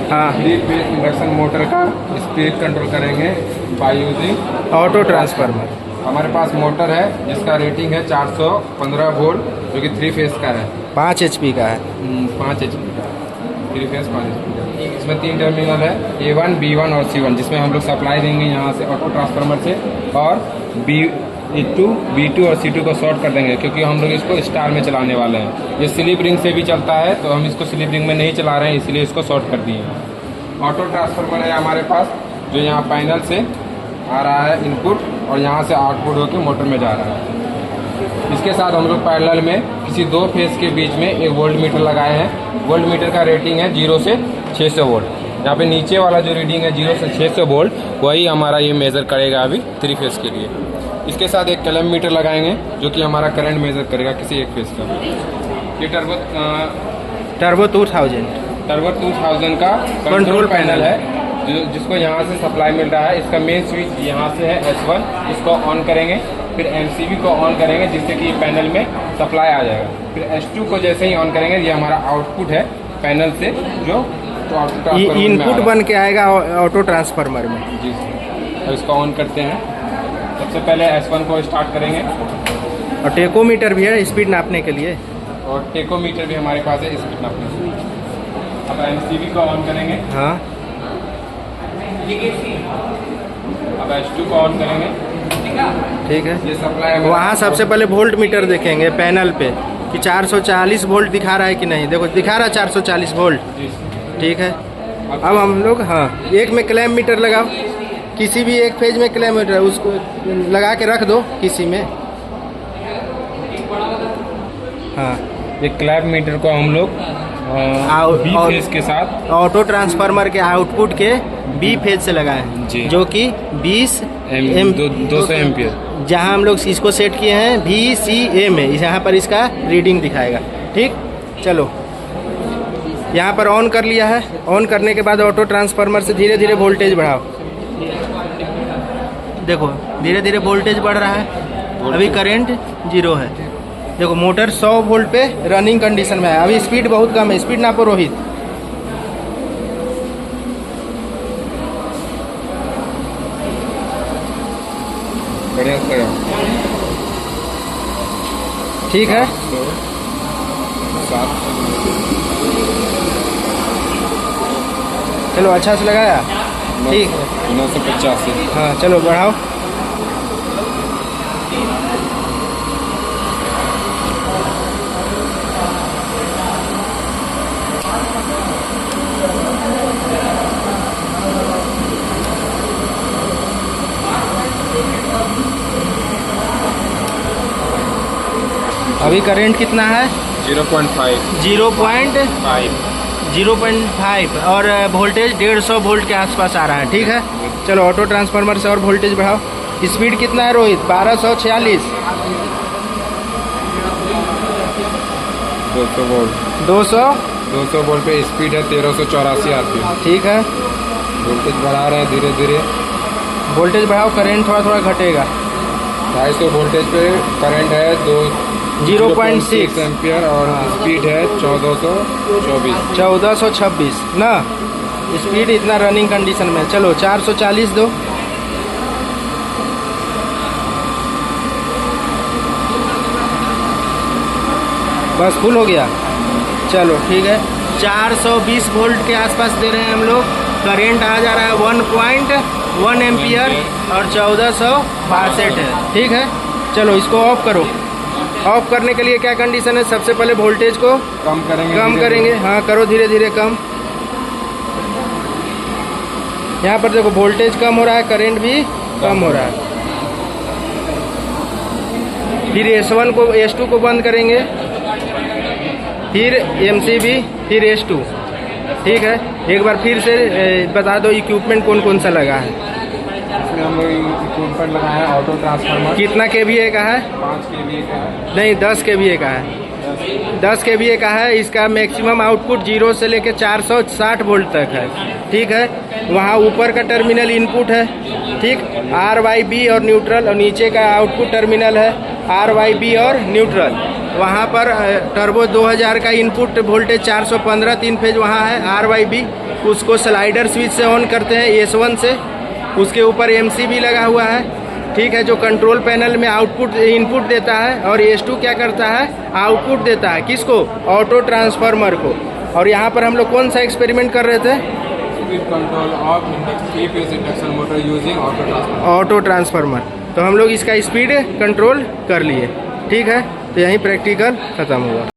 हाँ 3 phase induction motor का speed control करेंगे बाय यूजिंग ऑटो ट्रांसफार्मर। हमारे पास मोटर है जिसका रेटिंग है 415 वोल्ट जो कि 3 फेज का है। 5 HP का है। 5 HP का 3 फेज 5 HP का। इसमें 3 टर्मिनल है A1 B1 और C1 जिसमें हम लोग सप्लाई देंगे यहाँ से ऑटो ट्रांसफार्मर से और B2 B2 और C2 को शॉर्ट कर देंगे क्योंकि हम लोग इसको स्टार में चलाने वाले हैं। ये स्लिप रिंग से भी चलता है तो हम इसको स्लिप रिंग में नहीं चला रहे हैं इसलिए इसको शॉर्ट कर दिए। ऑटो ट्रांसफार्मर है हमारे पास जो यहाँ पैनल से आ रहा है इनपुट और यहाँ से आउटपुट होकर मोटर में जा रहा है। इसके साथ हम लोग पैरेलल में किसी 2 फेज के बीच में एक वोल्ट मीटर लगाए हैं। वोल्ट मीटर का रेटिंग है 0 से 600 वोल्ट। यहाँ पे नीचे वाला जो रीडिंग है 0 से 600 वोल्ट वही हमारा ये मेज़र करेगा अभी 3 फेज के लिए। इसके साथ एक कलम मीटर लगाएंगे जो कि हमारा करंट मेज़र करेगा किसी एक फेज का। ये टर्बो 2000 का कंट्रोल पैनल है जिसको यहाँ से सप्लाई मिल रहा है। इसका मेन स्विच यहाँ से है S1, इसको ऑन करेंगे फिर MCB को ऑन करेंगे जिससे कि पैनल में सप्लाई आ जाएगा। फिर S2 को जैसे ही ऑन करेंगे ये हमारा आउटपुट है पैनल से जो तो इनपुट बन के आएगा ऑटो ट्रांसफार्मर में। जी अब इसको ऑन करते हैं। सबसे पहले S1 को स्टार्ट करेंगे और टेकोमीटर भी है स्पीड नापने के लिए और टेकोमीटर भी हमारे पास है स्पीड नापने के लिए। अब MCB को ऑन करेंगे। हाँ अब S2 को ऑन करेंगे। ठीक है। ये सप्लाई वहाँ सबसे पहले वोल्ट मीटर देखेंगे पैनल पे कि 440 वोल्ट दिखा रहा है कि नहीं। देखो दिखा रहा है 440 वोल्ट। ठीक है। अब हम लोग हाँ एक में क्लैम मीटर लगाओ, किसी भी एक फेज में क्लैम मीटर उसको लगा के रख दो किसी में। हाँ ये क्लैप मीटर को हम लोग B फेज के साथ ऑटो ट्रांसफार्मर के आउटपुट के B फेज से लगाए हैं जो कि 200 एम्पियर जहाँ हम लोग इसको सेट किए हैं VCA में। यहाँ पर इसका रीडिंग दिखाएगा। ठीक चलो यहाँ पर ऑन कर लिया है। ऑन करने के बाद ऑटो ट्रांसफार्मर से धीरे धीरे वोल्टेज बढ़ाओ। देखो धीरे धीरे वोल्टेज बढ़ रहा है। अभी करंट 0 है। देखो मोटर 100 वोल्ट पे रनिंग कंडीशन में है। अभी स्पीड बहुत कम है। स्पीड नापो रोहित। ठीक है। चलो अच्छा से लगाया। ठीक 985। हाँ चलो बढ़ाओ। अभी करंट कितना है? 0.5 और वोल्टेज 150 वोल्ट के आसपास आ रहा है। ठीक है चलो ऑटो ट्रांसफार्मर से और वोल्टेज बढ़ाओ। स्पीड कितना है रोहित? 1246। 200 वोल्ट पे स्पीड है 1384 RPM। ठीक है वोल्टेज बढ़ा रहे हैं धीरे धीरे। वोल्टेज बढ़ाओ करंट थोड़ा थोड़ा घटेगा। 250 वोल्टेज पे करंट है 0.6 एम्पियर और स्पीड है 1426 ना। स्पीड इतना रनिंग कंडीशन में। चलो 440 दो। बस फुल हो गया। चलो ठीक है 420 वोल्ट के आसपास दे रहे हैं हम लोग। करंट आ जा रहा है 1.1 एम्पियर और 1462 है। ठीक है चलो इसको ऑफ करो। ऑफ करने के लिए क्या कंडीशन है? सबसे पहले वोल्टेज को कम करेंगे। हाँ करो धीरे धीरे कम। यहाँ पर देखो वोल्टेज कम हो रहा है करंट भी कम हो रहा है। फिर S1 को S2 को बंद करेंगे फिर MCB फिर S2। ठीक है एक बार फिर से बता दो इक्विपमेंट कौन कौन सा लगा है। इसमें हम लोग इक्विपमेंट लगाए हैं ऑटो ट्रांसफार्मर। कितना kVA का है? 5 kVA का है। नहीं 10 kVA का है। 10 kVA का है। इसका मैक्सिमम आउटपुट 0 से लेकर 460 वोल्ट तक है। ठीक है वहाँ ऊपर का टर्मिनल इनपुट है। ठीक RYB और न्यूट्रल और नीचे का आउटपुट टर्मिनल है RYB और न्यूट्रल। वहाँ पर टर्बो 2000 का इनपुट वोल्टेज 415 3 फेज वहाँ है RYB उसको स्लाइडर स्विच से ऑन करते हैं S1 से। उसके ऊपर MCB लगा हुआ है, ठीक है, जो कंट्रोल पैनल में आउटपुट इनपुट देता है, और S2 क्या करता है, आउटपुट देता है किसको, ऑटो ट्रांसफार्मर को। और यहाँ पर हम लोग कौन सा एक्सपेरिमेंट कर रहे थे, speed control of three phase induction motor using auto transformer. तो हम लोग इसका स्पीड कंट्रोल कर लिए, ठीक है। तो यहीं प्रैक्टिकल ख़त्म हुआ।